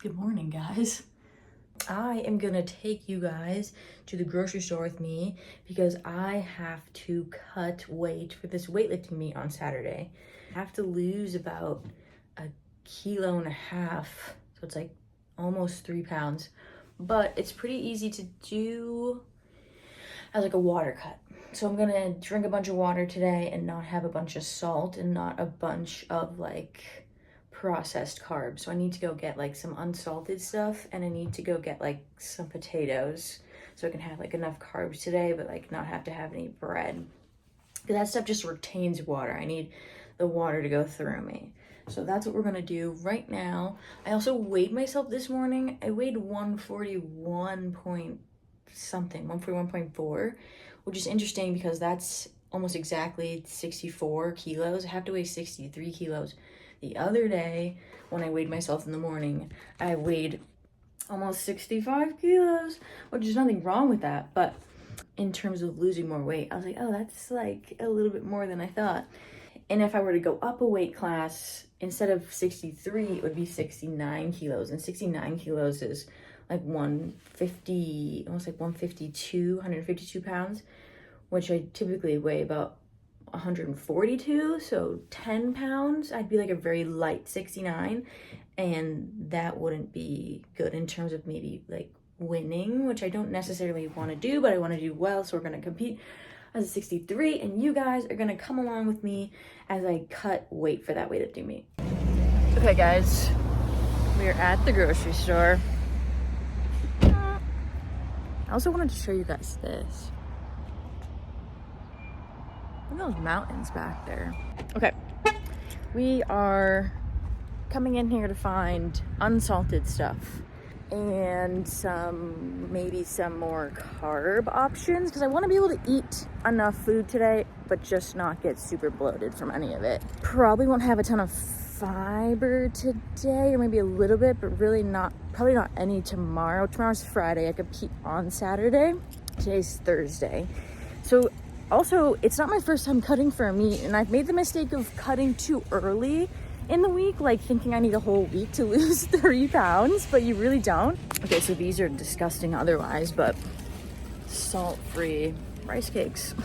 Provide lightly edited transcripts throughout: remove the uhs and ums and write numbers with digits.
Good morning, guys. I am gonna take you guys to the grocery store with me because I have to cut weight for this weightlifting meet on Saturday. I have to lose about 1.5 kilos, so it's like almost 3 pounds, but it's pretty easy to do as like a water cut. So I'm gonna drink a bunch of water today and not have a bunch of salt and not a bunch of like processed carbs. So I need to go get like some unsalted stuff, and I need to go get like some potatoes so I can have like enough carbs today but like not have to have any bread, because that stuff just retains water. I need the water to go through me. So that's what we're gonna do right now. I also weighed myself this morning. I weighed 141 point something, 141.4, which is interesting because that's almost exactly 64 kilos. I have to weigh 63 kilos. The other day, when I weighed myself in the morning, I weighed almost 65 kilos, which is nothing wrong with that. But in terms of losing more weight, I was like, oh, that's like a little bit more than I thought. And if I were to go up a weight class, instead of 63, it would be 69 kilos. And 69 kilos is like 150, almost like 152 pounds, which I typically weigh about 142, so 10 pounds. I'd be like a very light 69, and that wouldn't be good in terms of maybe like winning, which I don't necessarily want to do, but I want to do well. So we're going to compete as a 63, and you guys are going to come along with me as I cut weight for that weightlifting meet. Okay guys, we are at the grocery store. I also wanted to show you guys this. Look at those mountains back there. Okay, we are coming in here to find unsalted stuff and maybe some more carb options, because I want to be able to eat enough food today but just not get super bloated from any of it. Probably won't have a ton of fiber today, or maybe a little bit, but really probably not any tomorrow. Tomorrow's Friday. I compete on Saturday. Today's Thursday. So also, it's not my first time cutting for a meet, and I've made the mistake of cutting too early in the week, like thinking I need a whole week to lose 3 pounds, but you really don't. Okay, so these are disgusting otherwise, but salt-free rice cakes.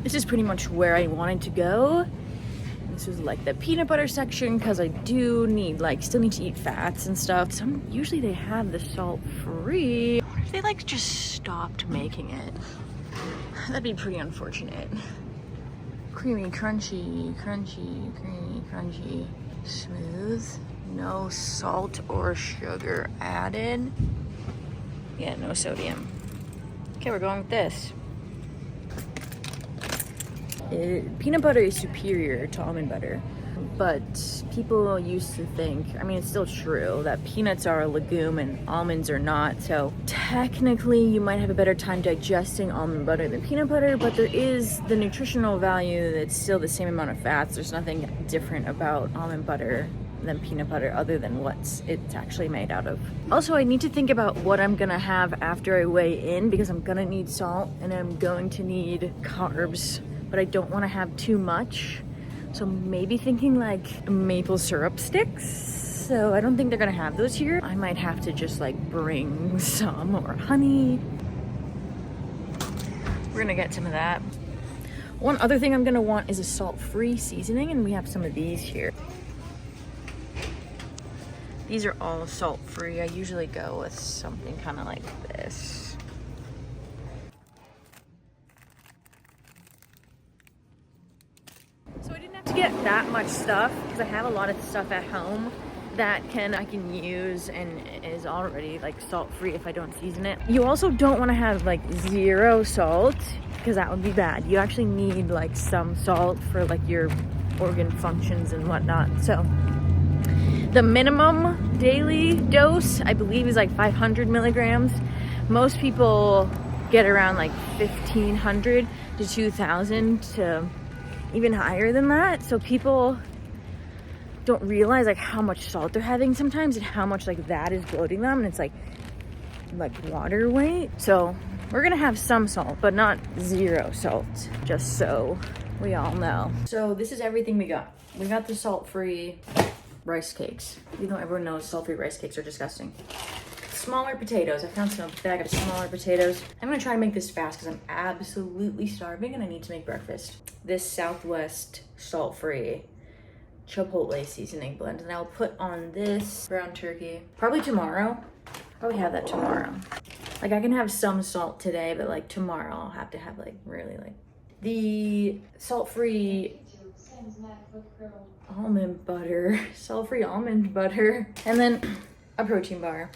This is pretty much where I wanted to go. This is like the peanut butter section, because I do need still need to eat fats and stuff. Usually they have the salt-free. I wonder if they just stopped making it. That'd be pretty unfortunate. Creamy, crunchy, creamy, crunchy, smooth. No salt or sugar added. Yeah, no sodium. Okay, we're going with this. Peanut butter is superior to almond butter, but people used to think, I mean, it's still true, that peanuts are a legume and almonds are not. So technically you might have a better time digesting almond butter than peanut butter, but there is the nutritional value that's still the same amount of fats. There's nothing different about almond butter than peanut butter other than what it's actually made out of. Also, I need to think about what I'm gonna have after I weigh in, because I'm gonna need salt and I'm going to need carbs, but I don't want to have too much. So maybe thinking like maple syrup sticks. So I don't think they're gonna have those here. I might have to just bring some, or honey. We're gonna get some of that. One other thing I'm gonna want is a salt-free seasoning, and we have some of these here. These are all salt-free. I usually go with something kind of like this. So I didn't have to get that much stuff because I have a lot of stuff at home that I can use and is already salt-free if I don't season it. You also don't want to have 0 salt, because that would be bad. You actually need some salt for your organ functions and whatnot. So the minimum daily dose, I believe, is 500 milligrams. Most people get around 1,500 to 2,000 to even higher than that. So people don't realize how much salt they're having sometimes, and how much that is bloating them, and it's like water weight. So we're gonna have some salt, but not 0 salt, just so we all know. So this is everything we got. We got the salt-free rice cakes, even though everyone knows salt-free rice cakes are disgusting. Smaller potatoes. I found some bag of smaller potatoes. I'm gonna try to make this fast because I'm absolutely starving and I need to make breakfast. This Southwest salt-free chipotle seasoning blend, and I'll put on this ground turkey probably tomorrow. Probably have that tomorrow. Like I can have some salt today, but like tomorrow I'll have to have like really like the salt-free almond butter, salt-free almond butter, and then a protein bar.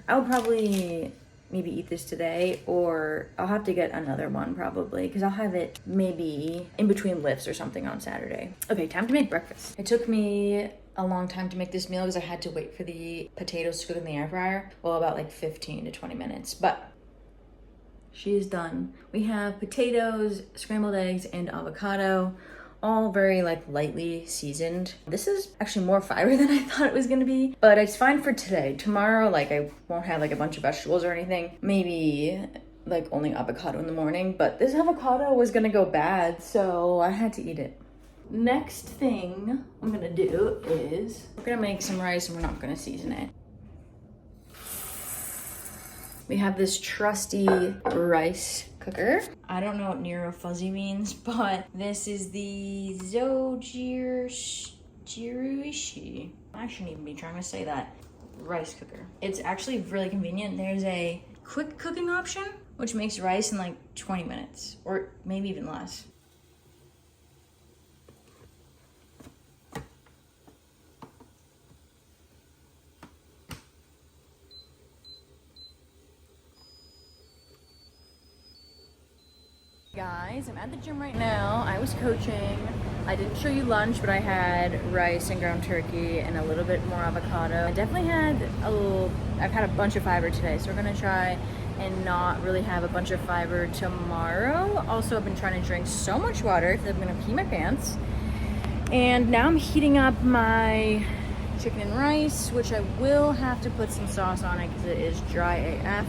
I'll probably maybe eat this today, or I'll have to get another one probably because I'll have it maybe in between lifts or something on Saturday. Okay, time to make breakfast. It took me a long time to make this meal because I had to wait for the potatoes to cook in the air fryer. Well, about like 15 to 20 minutes, but she is done. We have potatoes, scrambled eggs, and avocado, all very like lightly seasoned. This is actually more fiber than I thought it was gonna be, but it's fine for today. Tomorrow, like I won't have like a bunch of vegetables or anything. Maybe like only avocado in the morning, but this avocado was gonna go bad, so I had to eat it. Next thing I'm gonna do is we're gonna make some rice and we're not gonna season it. We have this trusty rice cooker. I don't know what Nero Fuzzy means, but this is the Zojiruishi. I shouldn't even be trying to say that. Rice cooker. It's actually really convenient. There's a quick cooking option, which makes rice in like 20 minutes, or maybe even less. Guys, I'm at the gym right now. I was coaching. I didn't show you lunch, but I had rice and ground turkey and a little bit more avocado. I definitely had I've had a bunch of fiber today, so we're gonna try and not really have a bunch of fiber tomorrow. Also, I've been trying to drink so much water that I'm gonna pee my pants. And now I'm heating up my chicken and rice, which I will have to put some sauce on it because it is dry AF.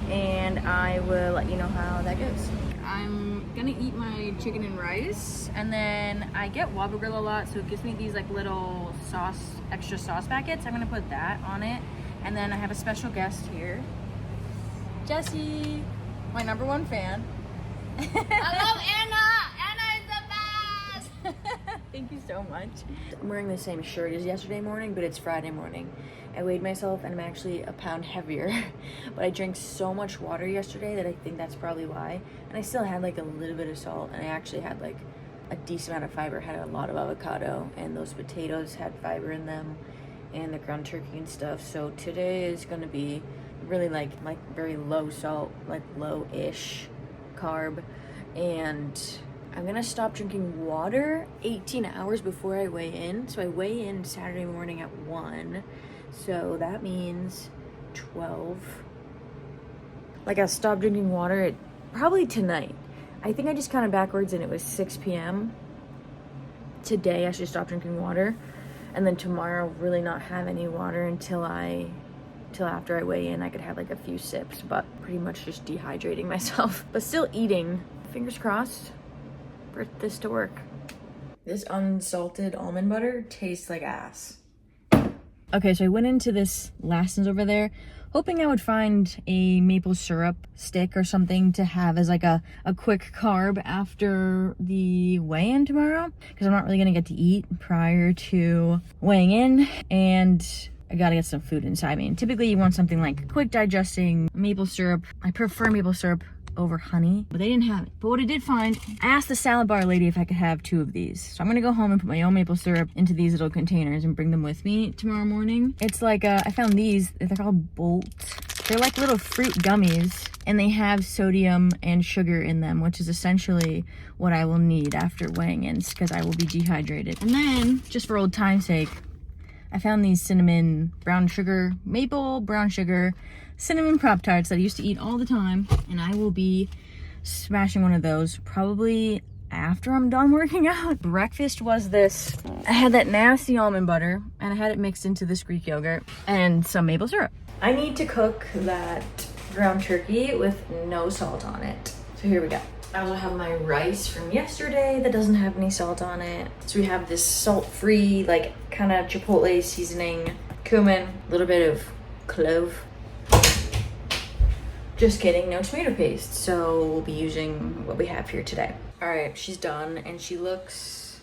And I will let you know how that goes. I'm gonna eat my chicken and rice, and then I get Whopper Grill a lot, so it gives me these like little extra sauce packets. I'm gonna put that on it, and then I have a special guest here, Jessie, my #1 fan. I love Anna. Anna is the best. Thank you so much. I'm wearing the same shirt as yesterday morning, but it's Friday morning. I weighed myself and I'm actually a pound heavier, but I drank so much water yesterday that I think that's probably why. And I still had like a little bit of salt, and I actually had like a decent amount of fiber. Had a lot of avocado, and those potatoes had fiber in them, and the ground turkey and stuff. So today is gonna be really like very low salt, like low-ish carb, and I'm gonna stop drinking water 18 hours before I weigh in. So I weigh in Saturday morning at 1. So that means 12. Like I'll stop drinking water probably tonight. I think I just counted backwards and it was 6 p.m. Today I should stop drinking water. And then tomorrow really not have any water until after I weigh in. I could have like a few sips, but pretty much just dehydrating myself. But still eating. Fingers crossed for this to work. This unsalted almond butter tastes like ass. Okay, so I went into this Lassen's over there, hoping I would find a maple syrup stick or something to have as like a quick carb after the weigh-in tomorrow, because I'm not really gonna get to eat prior to weighing in, and I gotta get some food inside me. And typically you want something like quick digesting maple syrup. I prefer maple syrup over honey, but they didn't have it. But what I did find, I asked the salad bar lady if I could have 2 of these. So I'm gonna go home and put my own maple syrup into these little containers and bring them with me tomorrow morning. It's like, I found these, they're called Bolt. They're like little fruit gummies, and they have sodium and sugar in them, which is essentially what I will need after weighing in, because I will be dehydrated. And then, just for old time's sake, I found these cinnamon maple brown sugar cinnamon Pop-Tarts that I used to eat all the time, and I will be smashing one of those probably after I'm done working out. Breakfast was this. I had that nasty almond butter, and I had it mixed into this Greek yogurt and some maple syrup. I need to cook that ground turkey with no salt on it. So here we go. I also have my rice from yesterday that doesn't have any salt on it. So we have this salt-free, like kind of chipotle seasoning, cumin, a little bit of clove. Just kidding, no tomato paste. So we'll be using what we have here today. All right, she's done and she looks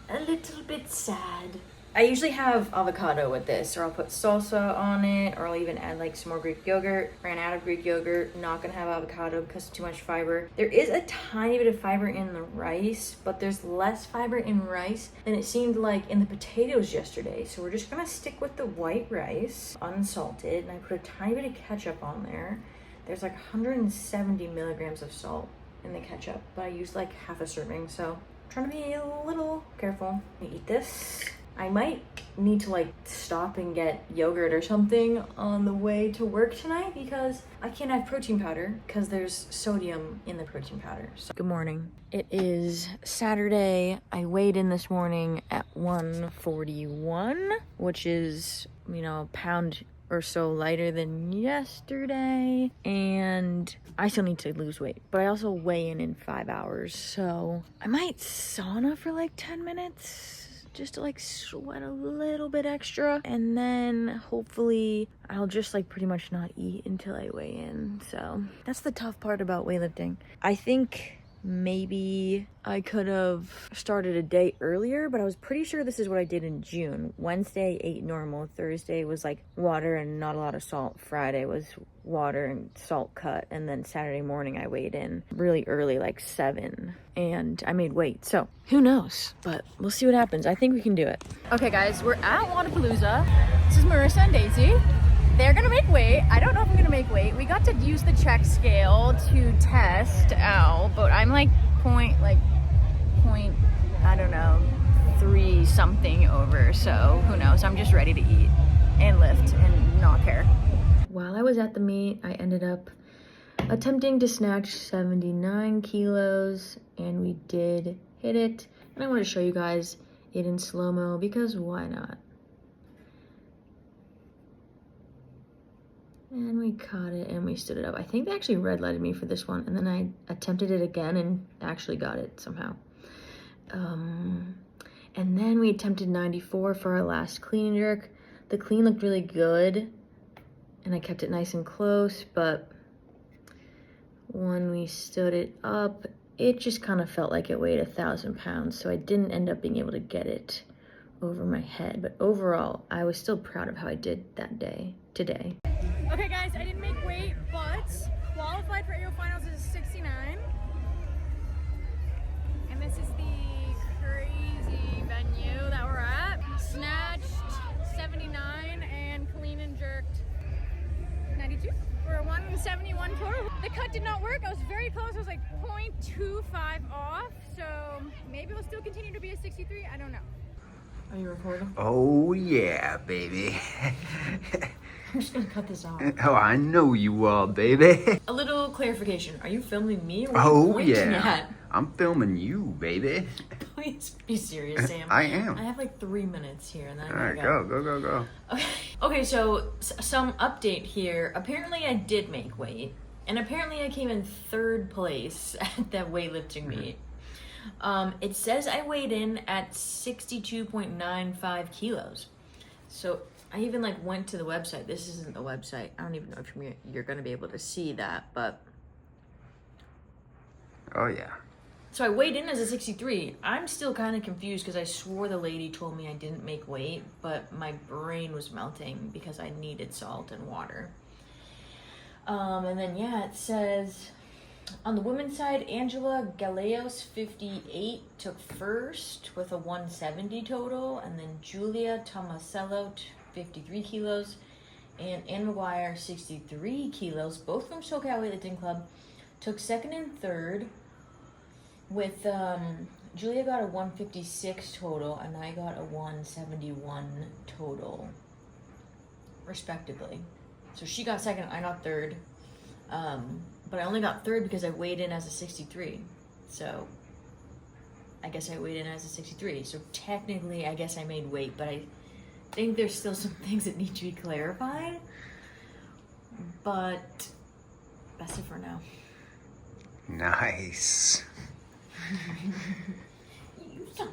a little bit sad. I usually have avocado with this, or I'll put salsa on it, or I'll even add like some more Greek yogurt. Ran out of Greek yogurt, not gonna have avocado because of too much fiber. There is a tiny bit of fiber in the rice, but there's less fiber in rice than it seemed like in the potatoes yesterday. So we're just gonna stick with the white rice, unsalted, and I put a tiny bit of ketchup on there. There's like 170 milligrams of salt in the ketchup, but I used like half a serving, so I'm trying to be a little careful. I eat this. I might need to like stop and get yogurt or something on the way to work tonight because I can't have protein powder because there's sodium in the protein powder. So, good morning. It is Saturday. I weighed in this morning at 141, which is, you know, a pound or so lighter than yesterday, and I still need to lose weight, but I also weigh in 5 hours, so I might sauna for like 10 minutes just to like sweat a little bit extra, and then hopefully I'll just like pretty much not eat until I weigh in. So that's the tough part about weightlifting. I think maybe I could have started a day earlier, but I was pretty sure this is what I did in June. Wednesday ate normal, Thursday was like water and not a lot of salt, Friday was water and salt cut, and then Saturday morning I weighed in really early, like 7, and I made weight. So who knows, but we'll see what happens. I think we can do it. Okay guys, we're at Wadapalooza. This is Marissa and Daisy. They're gonna make weight. I don't know if I'm gonna make weight. We got to use the check scale to test out, but I'm like point, I don't know, 3 something over. So who knows? I'm just ready to eat and lift and not care. While I was at the meet, I ended up attempting to snatch 79 kilos, and we did hit it. And I want to show you guys it in slow-mo because why not? And we caught it and we stood it up. I think they actually red lighted me for this one, and then I attempted it again and actually got it somehow. And then we attempted 94 for our last clean and jerk. The clean looked really good and I kept it nice and close, but when we stood it up, it just kind of felt like it weighed 1,000 pounds, so I didn't end up being able to get it over my head. But overall, I was still proud of how I did that day today. Okay guys, I didn't make weight, but qualified for AO finals is 69. And this is the crazy venue that we're at. Snatched 79 and clean and jerked 92. We're 171 total. The cut did not work. I was very close. I was like 0.25 off. So maybe we'll still continue to be a 63. I don't know. Are you recording? Oh yeah, baby. I'm just gonna cut this off. Oh, I know you are, baby. A little clarification. Are you filming me or what are you Oh pointing yeah. at? I'm filming you, baby. Please be serious, Sam. I am. I have like 3 minutes here and then All I right, gotta go. Okay. Okay, so some update here. Apparently I did make weight, and apparently I came in 3rd place at that weightlifting meet. It says I weighed in at 62.95 kilos. So I even like went to the website. This isn't the website. I don't even know if you're gonna be able to see that, but. Oh yeah. So I weighed in as a 63. I'm still kind of confused because I swore the lady told me I didn't make weight, but my brain was melting because I needed salt and water. And then yeah, it says on the women's side, Angela Galeos 58 took 1st with a 170 total, and then Julia Tomasello 53 kilos and Ann McGuire 63 kilos, both from SoCal Weightlifting Club, took 2nd and 3rd. With Julia got a 156 total and I got a 171 total, respectively. So she got 2nd, I got 3rd. But I only got 3rd because I weighed in as a 63. So I guess I weighed in as a 63. So technically, I guess I made weight, but I think there's still some things that need to be clarified. But that's it for now. Nice. You suck.